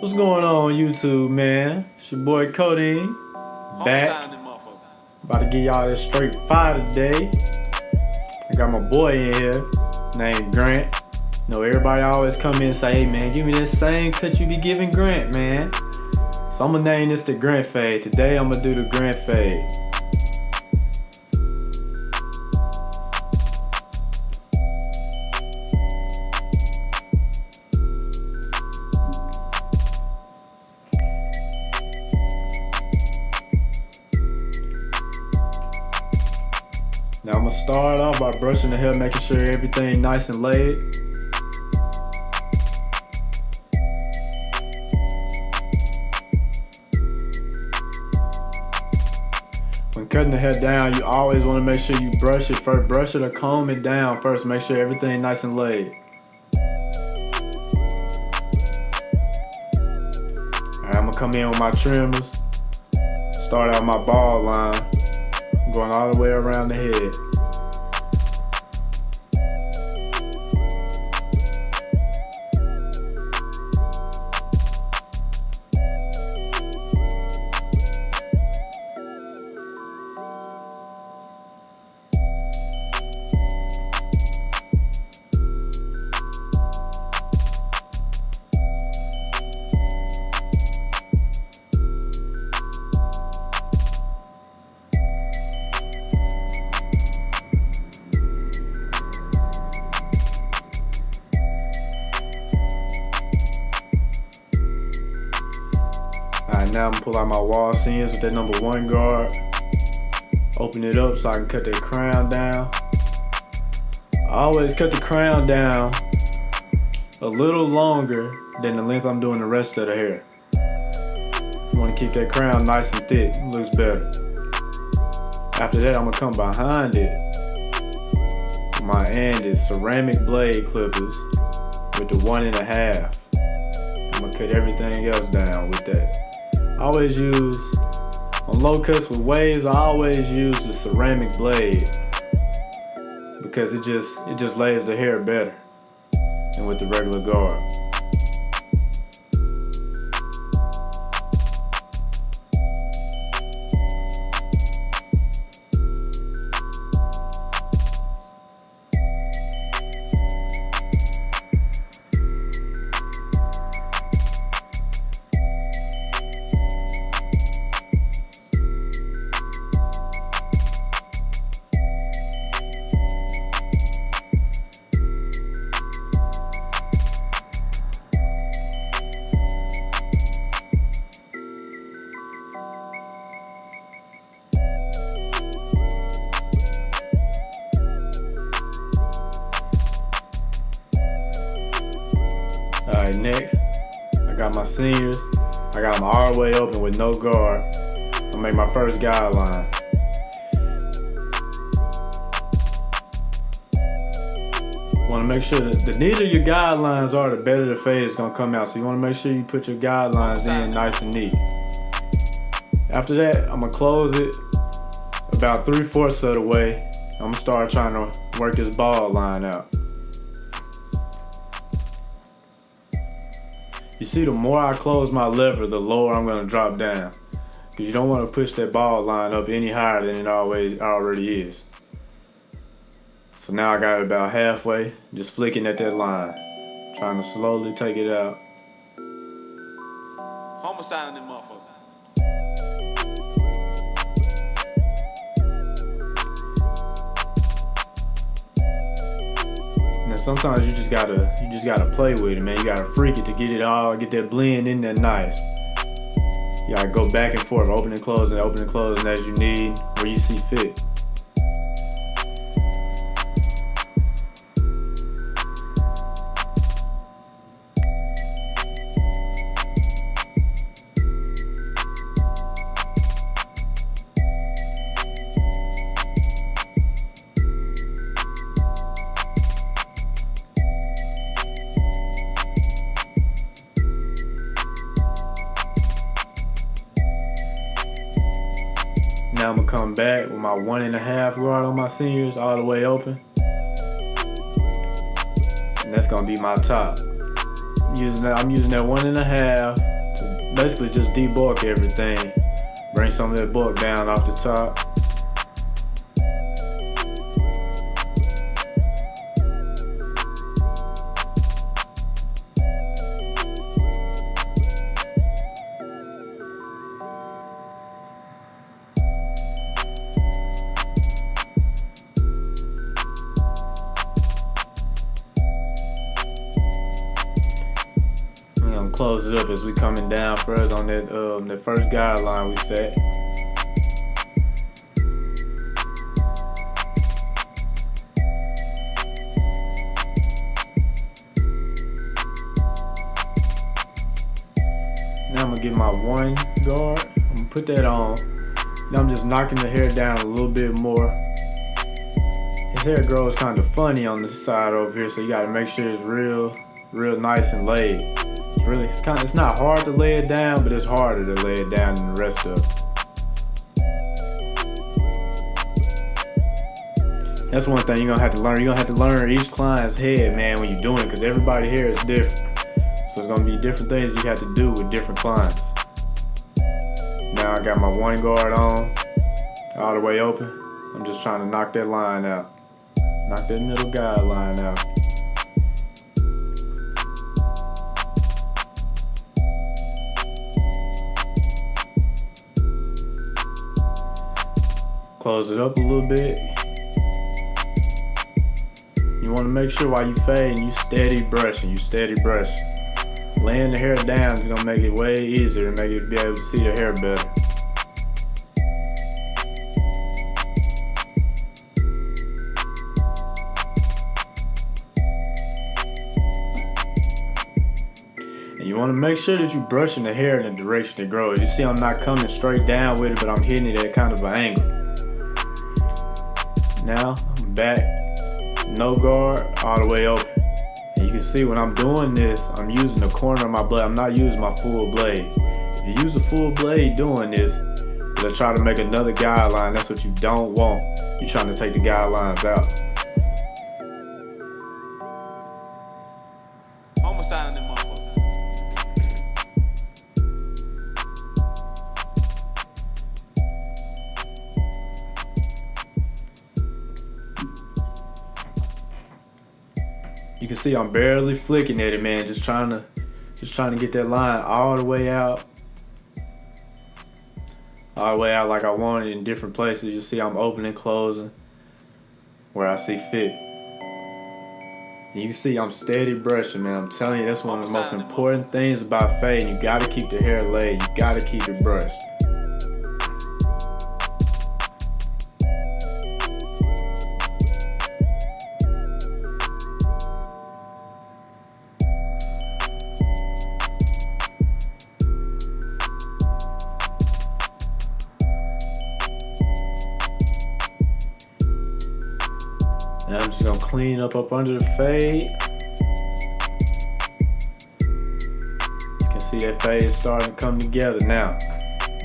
What's going on YouTube, man? It's your boy Cody, back. About to give y'all this straight fire today. I got my boy in here, named Grant. You know, everybody always come in and say, hey man, give me that same cut you be giving Grant, man. So I'm gonna name this the Grant Fade. Today I'm gonna do the Grant Fade. Now I'm gonna start off by brushing the hair, making sure everything nice and laid. When cutting the hair down, you always want to make sure you brush it first. Brush it or comb it down first. Make sure everything nice and laid. Alright, I'm gonna come in with my trimmers. Start out my ball line, going all the way around the head. Alright, now I'm gonna pull out my wall seams with that number 1 guard. Open it up so I can cut that crown down. I always cut the crown down a little longer than the length I'm doing the rest of the hair. You want to keep that crown nice and thick, it looks better. After that, I'm gonna come behind it with my Andis ceramic blade clippers with the 1.5. I'm gonna cut everything else down with that. I always use, on low cuts with waves, I always use the ceramic blade because it just lays the hair better than with the regular guard. Alright, next, I got my seniors. I got them all the way open with no guard. I'll make my first guideline. Want to make sure that the neater your guidelines are, the better the fade is going to come out. So you want to make sure you put your guidelines in nice and neat. After that, I'm going to close it about 3/4 of the way. I'm going to start trying to work this ball line out. You see, the more I close my lever, the lower I'm going to drop down. Because you don't want to push that ball line up any higher than it already is. So now I got it about halfway, just flicking at that line. Trying to slowly take it out. Homicide in them motherfuckers. Now sometimes you just gotta play with it, man. You gotta freak it to get that blend in there nice. You gotta go back and forth, open and closing as you need, where you see fit. Now I'm gonna come back with my 1.5 guard on my seniors all the way open. And that's gonna be my top. I'm using that 1.5 to basically just debulk everything. Bring some of that bulk down off the top. Close it up as we coming down further on that first guideline we set. Now I'm gonna get my 1 guard. I'm gonna put that on. Now I'm just knocking the hair down a little bit more. His hair grows kind of funny on this side over here, so you gotta make sure it's real nice and laid. It's not hard to lay it down, but it's harder to lay it down than the rest of it. That's one thing you're gonna have to learn. You're gonna have to learn each client's head, man, when you're doing it, because everybody here is different. So it's gonna be different things you have to do with different clients. Now I got my 1 guard on, all the way open. I'm just trying to knock that line out. Knock that middle guideline out. Close it up a little bit. You want to make sure while you fading, you steady brushing. Laying the hair down is gonna make it way easier and make you be able to see the hair better. And you want to make sure that you're brushing the hair in the direction it grows. You see I'm not coming straight down with it, but I'm hitting it at kind of an angle. Now I'm back, no guard, all the way open. And you can see when I'm doing this, I'm using the corner of my blade. I'm not using my full blade. If you use a full blade doing this, it'll try to make another guideline. That's what you don't want. You're trying to take the guidelines out. You can see I'm barely flicking at it, man. Just trying to get that line all the way out. All the way out like I want it in different places. You see I'm opening, closing where I see fit. And you can see I'm steady brushing, man. I'm telling you, that's one of the most important things about fading. You gotta keep the hair laid. You gotta keep it brushed. Now I'm just gonna clean up under the fade. You can see that fade is starting to come together now.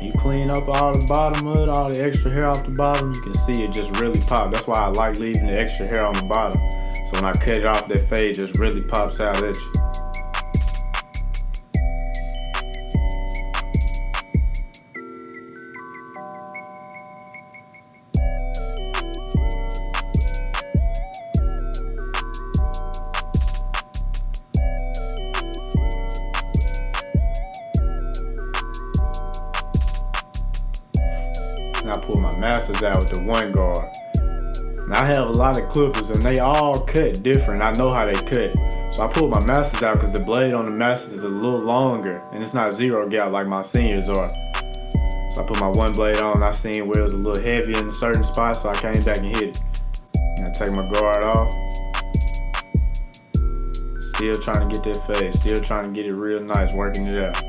You clean up all the bottom of it, all the extra hair off the bottom, you can see it just really pop. That's why I like leaving the extra hair on the bottom. So when I cut it off, that fade just really pops out at you. And I pull my masters out with the 1 guard. And I have a lot of clippers and they all cut different. I know how they cut. So I pull my masters out because the blade on the masters is a little longer and it's not 0 gap like my seniors are. So I put my 1 blade on and I seen where it was a little heavy in certain spots, so I came back and hit it. And I take my guard off. Still trying to get that fade, still trying to get it real nice, working it out.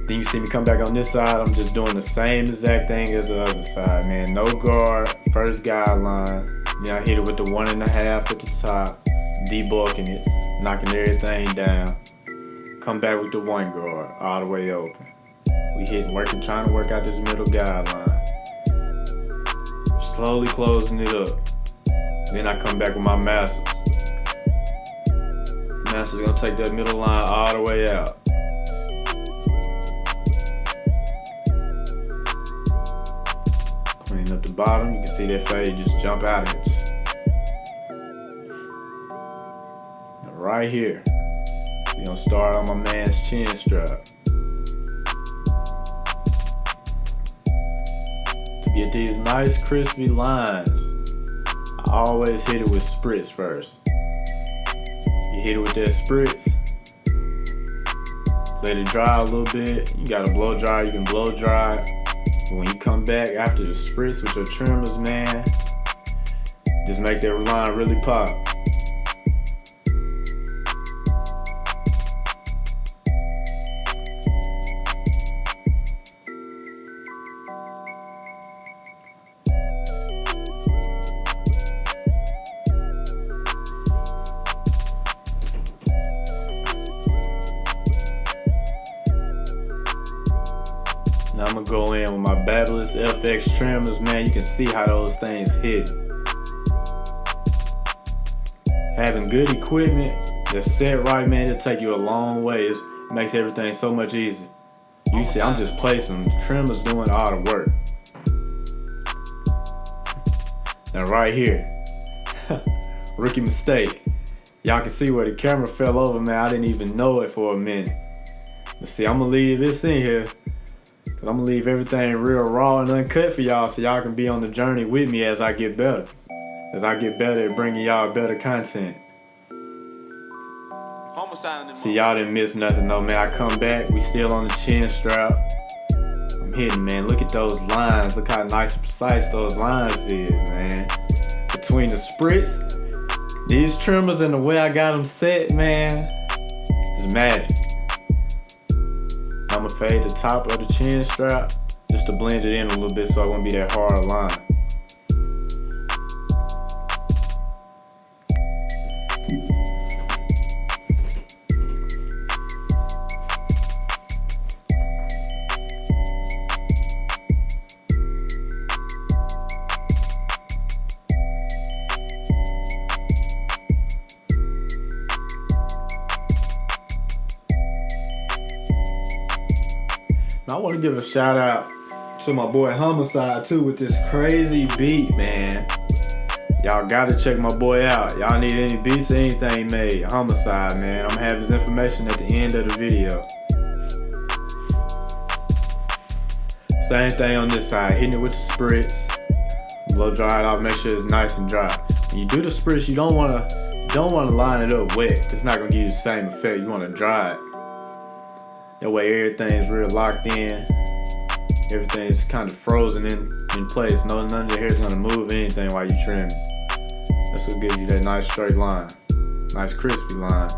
Then you see me come back on this side, I'm just doing the same exact thing as the other side, man. No guard, first guideline. Then I hit it with the 1.5 at the top, debulking it, knocking everything down. Come back with the 1 guard, all the way open. We hitting, working, trying to work out this middle guideline. slowly closing it up. Then I come back with my masters. Master's gonna take that middle line all the way out. Clean up the bottom, you can see that fade just jump out at you. And right here, we're gonna start on my man's chin strap. To get these nice crispy lines, I always hit it with spritz first. You hit it with that spritz, let it dry a little bit. You got a blow dryer, you can blow dry it. But when you come back after the spritz with your trimmers, man, just make that line really pop. Now I'm gonna go in with my Babyliss FX trimmers, man. You can see how those things hit. Having good equipment that's set right, man, it'll take you a long way. It makes everything so much easier. You see, I'm just placing them. The trimmers doing all the work. Now right here, rookie mistake. Y'all can see where the camera fell over, man. I didn't even know it for a minute. But see, I'm gonna leave this in here. Cause I'm gonna leave everything real raw and uncut for y'all so y'all can be on the journey with me as I get better. As I get better at bringing y'all better content. See, y'all didn't miss nothing though, man. I come back, we still on the chin strap. I'm hitting, man. Look at those lines. Look how nice and precise those lines is, man. Between the spritz, these trimmers and the way I got them set, man, is magic. I'm gonna fade the top of the chin strap just to blend it in a little bit so it won't be that hard line. I want to give a shout out to my boy Homicide too with this crazy beat, man. Y'all gotta check my boy out. Y'all need any beats or anything made, Homicide, man. I'm gonna have his information at the end of the video. Same thing on this side, hitting it with the spritz. Blow dry it off, make sure it's nice and dry. When you do the spritz, you don't wanna line it up wet. It's not gonna give you the same effect. You wanna dry it. That way everything's real locked in. Everything's kind of frozen in place. None of the hair is gonna move anything while you trim. That's what gives you that nice straight line. Nice crispy line.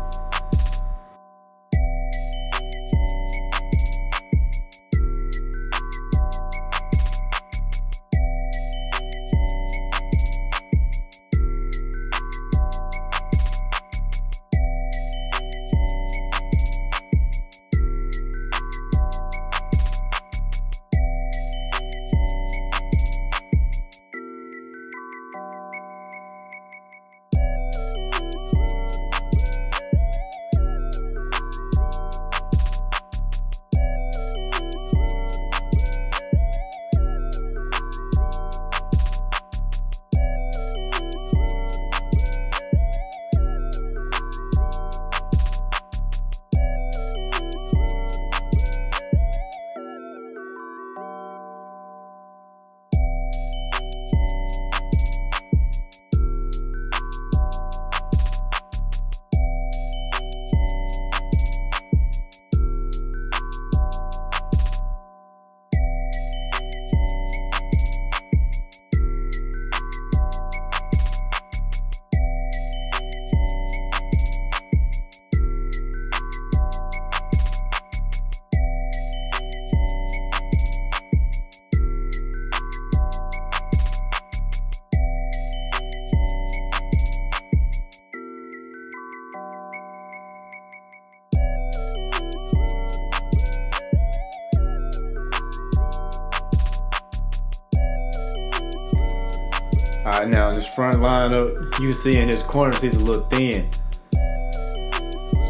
Alright, now in this front lineup, you can see in his corners he's a little thin.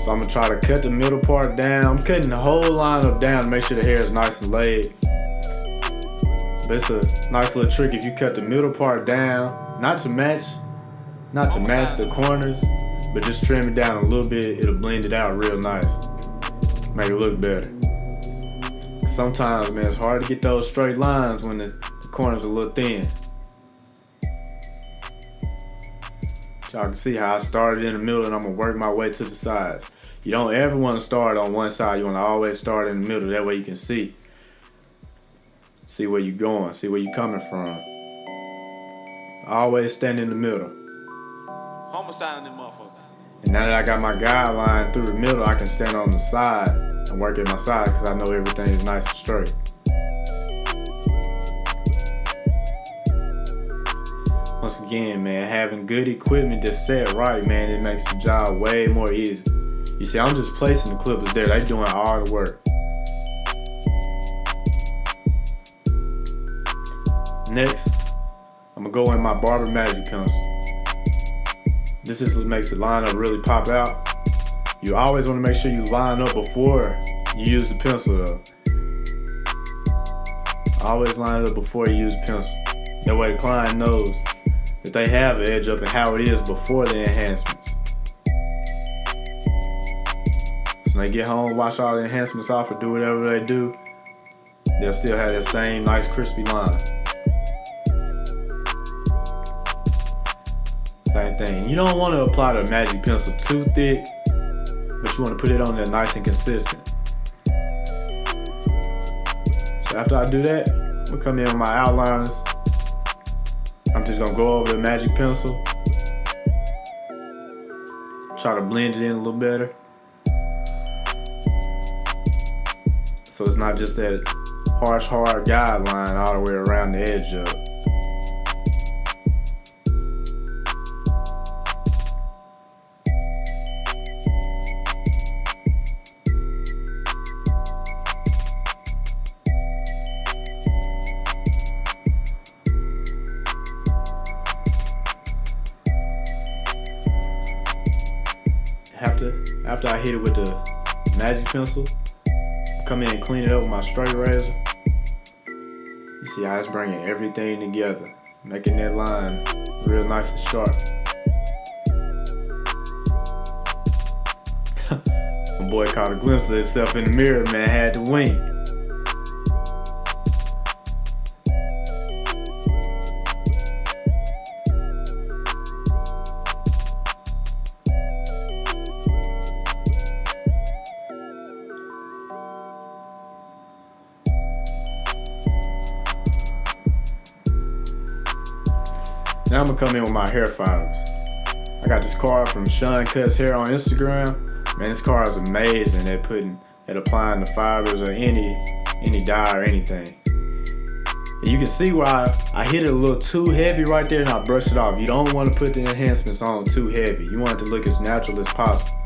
So I'm gonna try to cut the middle part down. I'm cutting the whole lineup down to make sure the hair is nice and laid. But it's a nice little trick if you cut the middle part down, not to match the corners, but just trim it down a little bit. It'll blend it out real nice. Make it look better. Sometimes, man, it's hard to get those straight lines when the corners are a little thin. Y'all can see how I started in the middle and I'm gonna work my way to the sides. You don't ever want to start on one side. You want to always start in the middle. That way you can see where you're going, see where you're coming from. Always stand in the middle. Homicide in them motherfucker. And now that I got my guideline through the middle, I can stand on the side and work at my side because I know everything is nice and straight. Once again, man, having good equipment that's set right, man, it makes the job way more easy. You see, I'm just placing the clippers there. They doing all the work. Next, I'm gonna go in my Barber Magic pencil. This is what makes the lineup really pop out. You always want to make sure you line up before you use the pencil, though. Always line it up before you use the pencil. That way the client knows that they have an edge up and how it is before the enhancements. So when they get home, wash all the enhancements off or do whatever they do, they'll still have that same nice crispy line. Same thing. You don't want to apply the magic pencil too thick, but you want to put it on there nice and consistent. So after I do that, I'm going to come in with my outliners. I'm just gonna go over the magic pencil, try to blend it in a little better, so it's not just that harsh, hard guideline all the way around the edge of it. After I hit it with the magic pencil, come in and clean it up with my straight razor. You see how it's bringing everything together, making that line real nice and sharp. My boy caught a glimpse of himself in the mirror, man, had to wink. Now I'm gonna come in with my hair fibers. I got this card from Sean Cuts Hair on Instagram. Man, this card is amazing at applying the fibers or any dye or anything. And you can see where I hit it a little too heavy right there and I brush it off. You don't want to put the enhancements on too heavy. You want it to look as natural as possible.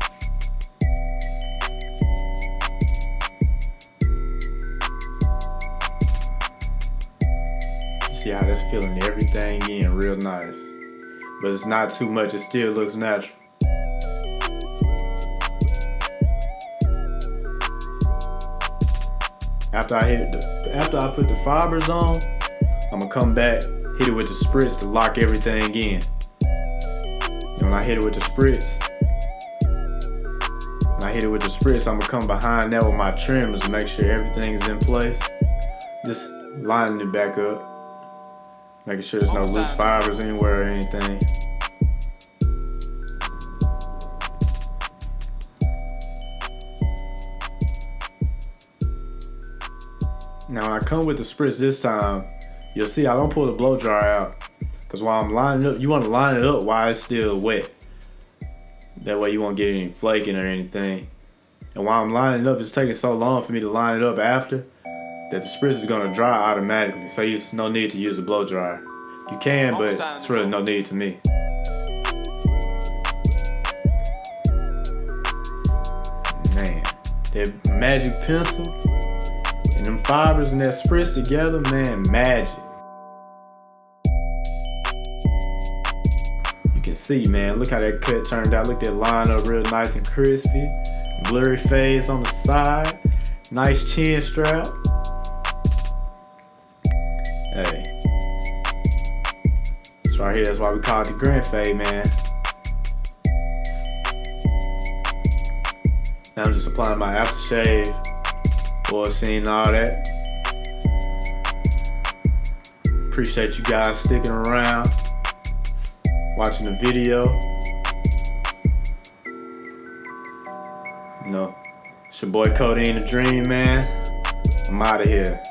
See how that's filling everything in real nice. But it's not too much, it still looks natural. After I put the fibers on, I'm gonna come back, hit it with the spritz to lock everything in. And when I hit it with the spritz, I'm gonna come behind that with my trimmers to make sure everything is in place. Just lining it back up. Making sure there's no loose fibers anywhere or anything. Now when I come with the spritz this time, you'll see I don't pull the blow dryer out. Because while I'm lining it up, you want to line it up while it's still wet. That way you won't get any flaking or anything. And while I'm lining it up, it's taking so long for me to line it up after that the spritz is going to dry automatically. So there's no need to use the blow dryer. You can, but it's really no need to me. Man, that magic pencil and them fibers and that spritz together, man, magic. can see, man. Look how that cut turned out. Look at that line up real nice and crispy. Blurry fades on the side. Nice chin strap. Hey. This right here, that's why we call it the Grand Fade, man. Now I'm just applying my aftershave, oil scene, all that. Appreciate you guys sticking around, watching the video. You know, it's your boy Codeine da.dreamm, man. I'm out of here.